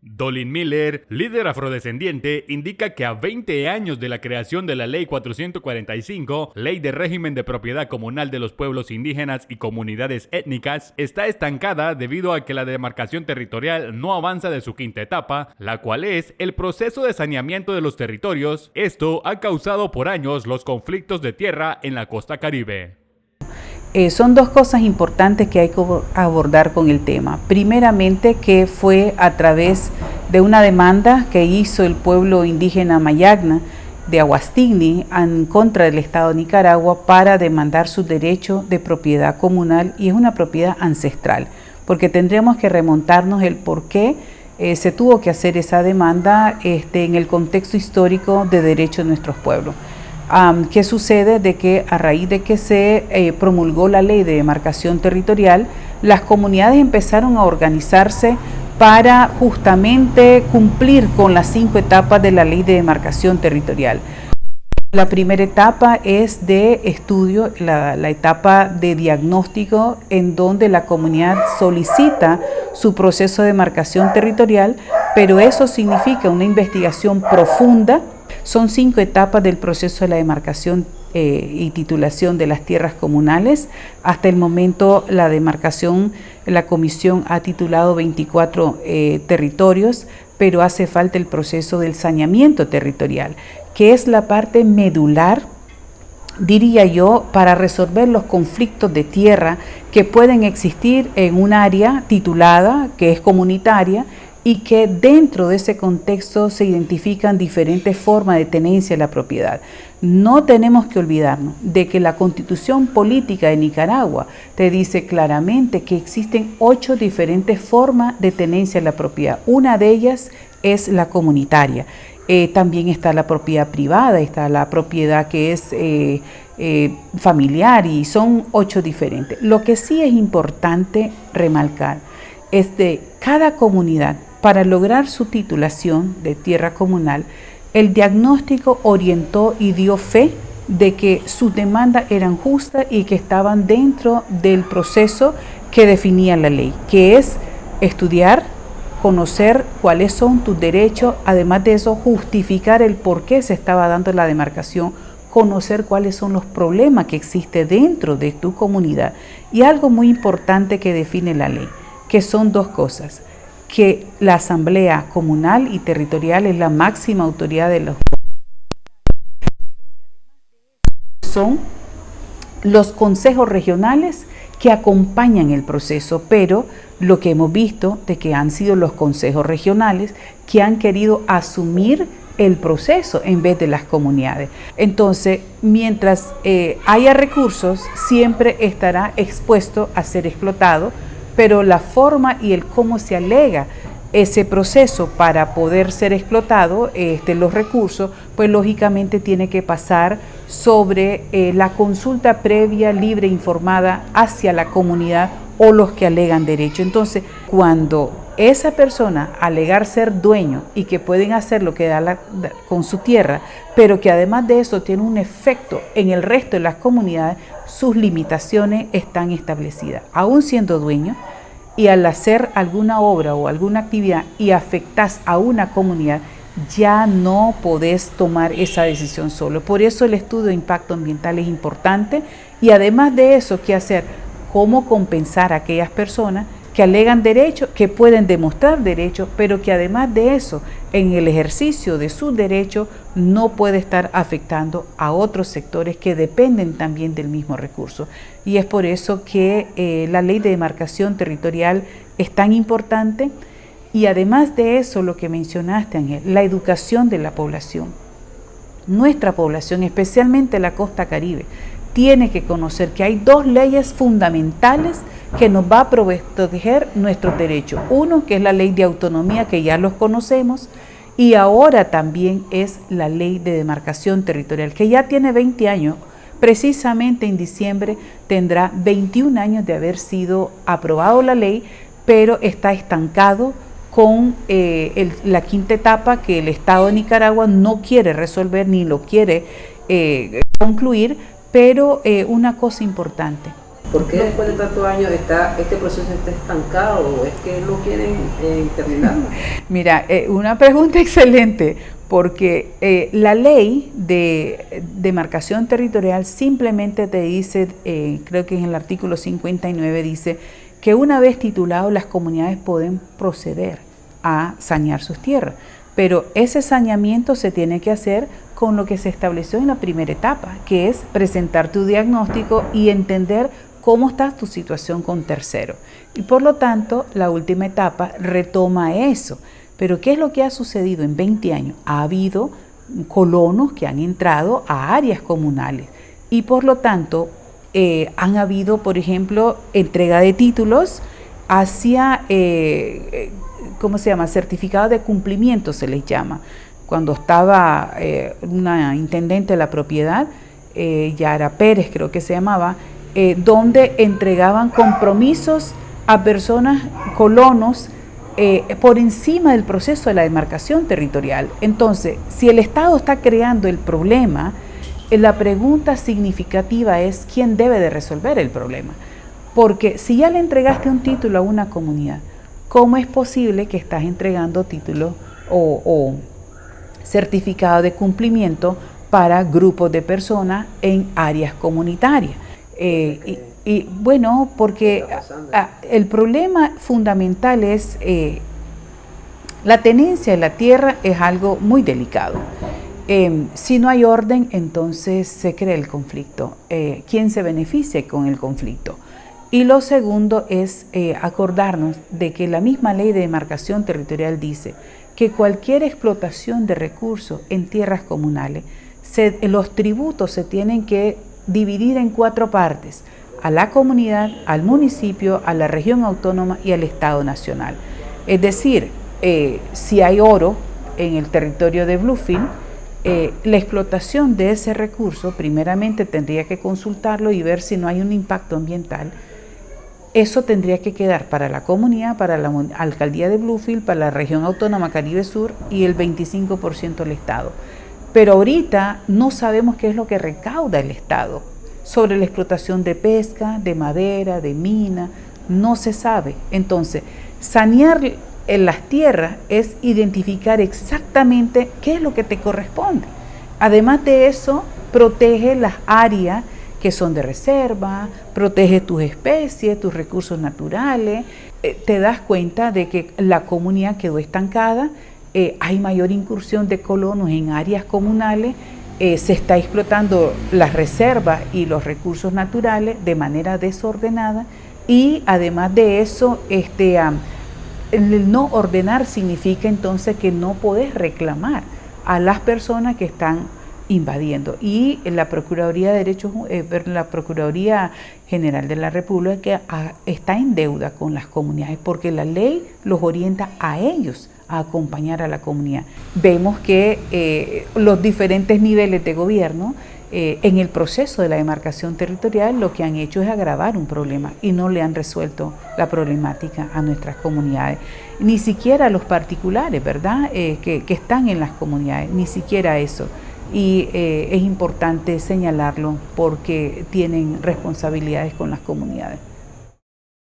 Dolin Miller, líder afrodescendiente, indica que a 20 años de la creación de la Ley 445, Ley de Régimen de Propiedad Comunal de los Pueblos Indígenas y Comunidades Étnicas, está estancada debido a que la demarcación territorial no avanza de su quinta etapa, la cual es el proceso de saneamiento de los territorios. Esto ha causado por años los conflictos de tierra en la costa Caribe. Son dos cosas importantes que hay que abordar con el tema. Primeramente, que fue a través de una demanda que hizo el pueblo indígena Mayagna de Aguastigni en contra del Estado de Nicaragua para demandar su derecho de propiedad comunal, y es una propiedad ancestral, porque tendremos que remontarnos el por qué se tuvo que hacer esa demanda en el contexto histórico de derecho de nuestros pueblos. ¿Qué sucede? De que a raíz de que se promulgó la ley de demarcación territorial, las comunidades empezaron a organizarse para justamente cumplir con las 5 etapas de la ley de demarcación territorial. La primera etapa es de estudio, la etapa de diagnóstico, en donde la comunidad solicita su proceso de demarcación territorial, pero eso significa una investigación profunda. Son 5 etapas del proceso de la demarcación y titulación de las tierras comunales. Hasta el momento la demarcación, la comisión ha titulado 24 territorios, pero hace falta el proceso del saneamiento territorial, que es la parte medular, diría yo, para resolver los conflictos de tierra que pueden existir en un área titulada, que es comunitaria, y que dentro de ese contexto se identifican diferentes formas de tenencia de la propiedad. No tenemos que olvidarnos de que la Constitución Política de Nicaragua te dice claramente que existen 8 diferentes formas de tenencia de la propiedad. Una de ellas es la comunitaria. También está la propiedad privada, está la propiedad que es familiar, y son 8 diferentes. Lo que sí es importante remarcar es de cada comunidad, para lograr su titulación de tierra comunal, el diagnóstico orientó y dio fe de que sus demandas eran justas y que estaban dentro del proceso que definía la ley, que es estudiar, conocer cuáles son tus derechos, además de eso justificar el por qué se estaba dando la demarcación, conocer cuáles son los problemas que existen dentro de tu comunidad, y algo muy importante que define la ley, que son 2 cosas: que la Asamblea Comunal y Territorial es la máxima autoridad de los son los consejos regionales que acompañan el proceso, pero lo que hemos visto de que han sido los consejos regionales que han querido asumir el proceso en vez de las comunidades. Entonces, mientras haya recursos, siempre estará expuesto a ser explotado, pero la forma y el cómo se alega ese proceso para poder ser explotado, los recursos, pues lógicamente tiene que pasar sobre la consulta previa, libre, informada hacia la comunidad o los que alegan derecho. Entonces, cuando esa persona alegar ser dueño y que pueden hacer lo que da con su tierra, pero que además de eso tiene un efecto en el resto de las comunidades, sus limitaciones están establecidas. Aún siendo dueño, y al hacer alguna obra o alguna actividad y afectas a una comunidad, ya no podés tomar esa decisión solo. Por eso el estudio de impacto ambiental es importante, y además de eso, ¿qué hacer? ¿Cómo compensar a aquellas personas que alegan derecho, que pueden demostrar derecho, pero que además de eso, en el ejercicio de sus derechos, no puede estar afectando a otros sectores que dependen también del mismo recurso? Y es por eso que la ley de demarcación territorial es tan importante. Y además de eso, lo que mencionaste, Ángel, la educación de la población. Nuestra población, especialmente la costa Caribe, tiene que conocer que hay 2 leyes fundamentales que nos va a proteger nuestros derechos. Uno, que es la ley de autonomía, que ya los conocemos, y ahora también es la ley de demarcación territorial, que ya tiene 20 años. Precisamente en diciembre tendrá 21 años de haber sido aprobado la ley, pero está estancado con la quinta etapa, que el Estado de Nicaragua no quiere resolver ni lo quiere concluir. Pero una cosa importante, ¿Por qué después de tantos años este proceso está estancado o es que no quieren terminarlo? Mira, una pregunta excelente, porque la ley de demarcación territorial simplemente te dice, creo que en el artículo 59 dice que una vez titulado las comunidades pueden proceder a sanear sus tierras, pero ese saneamiento se tiene que hacer con lo que se estableció en la primera etapa, que es presentar tu diagnóstico y entender cómo está tu situación con tercero. Y por lo tanto, la última etapa retoma eso. Pero ¿qué es lo que ha sucedido en 20 años? Ha habido colonos que han entrado a áreas comunales y por lo tanto han habido, por ejemplo, entrega de títulos hacia, ¿cómo se llama? Certificado de cumplimiento se les llama. Cuando estaba una intendente de la propiedad, Yara Pérez creo que se llamaba, donde entregaban compromisos a personas, colonos, por encima del proceso de la demarcación territorial. Entonces, si el Estado está creando el problema, la pregunta significativa es quién debe de resolver el problema. Porque si ya le entregaste un título a una comunidad, ¿cómo es posible que estás entregando títulos o certificado de cumplimiento para grupos de personas en áreas comunitarias? Y bueno, porque el problema fundamental es la tenencia de la tierra es algo muy delicado. Si no hay orden, entonces se crea el conflicto. ¿Quién se beneficia con el conflicto? Y lo segundo es acordarnos de que la misma ley de demarcación territorial dice que cualquier explotación de recursos en tierras comunales, los tributos se tienen que dividir en 4 partes: a la comunidad, al municipio, a la región autónoma y al Estado nacional. Es decir, si hay oro en el territorio de Bluefield, la explotación de ese recurso, primeramente tendría que consultarlo y ver si no hay un impacto ambiental. Eso tendría que quedar para la comunidad, para la alcaldía de Bluefield, para la región autónoma Caribe Sur y el 25% del Estado. Pero ahorita no sabemos qué es lo que recauda el Estado sobre la explotación de pesca, de madera, de mina, no se sabe. Entonces, sanear en las tierras es identificar exactamente qué es lo que te corresponde. Además de eso, protege las áreas que son de reserva, protege tus especies, tus recursos naturales. Te das cuenta de que la comunidad quedó estancada, hay mayor incursión de colonos en áreas comunales, se está explotando las reservas y los recursos naturales de manera desordenada y además de eso, el no ordenar significa entonces que no podés reclamar a las personas que están invadiendo. Y la Procuraduría de Derechos, la Procuraduría General de la República está en deuda con las comunidades porque la ley los orienta a ellos a acompañar a la comunidad. Vemos que los diferentes niveles de gobierno en el proceso de la demarcación territorial lo que han hecho es agravar un problema y no le han resuelto la problemática a nuestras comunidades, ni siquiera a los particulares, ¿verdad? Que están en las comunidades, ni siquiera eso. Y es importante señalarlo porque tienen responsabilidades con las comunidades.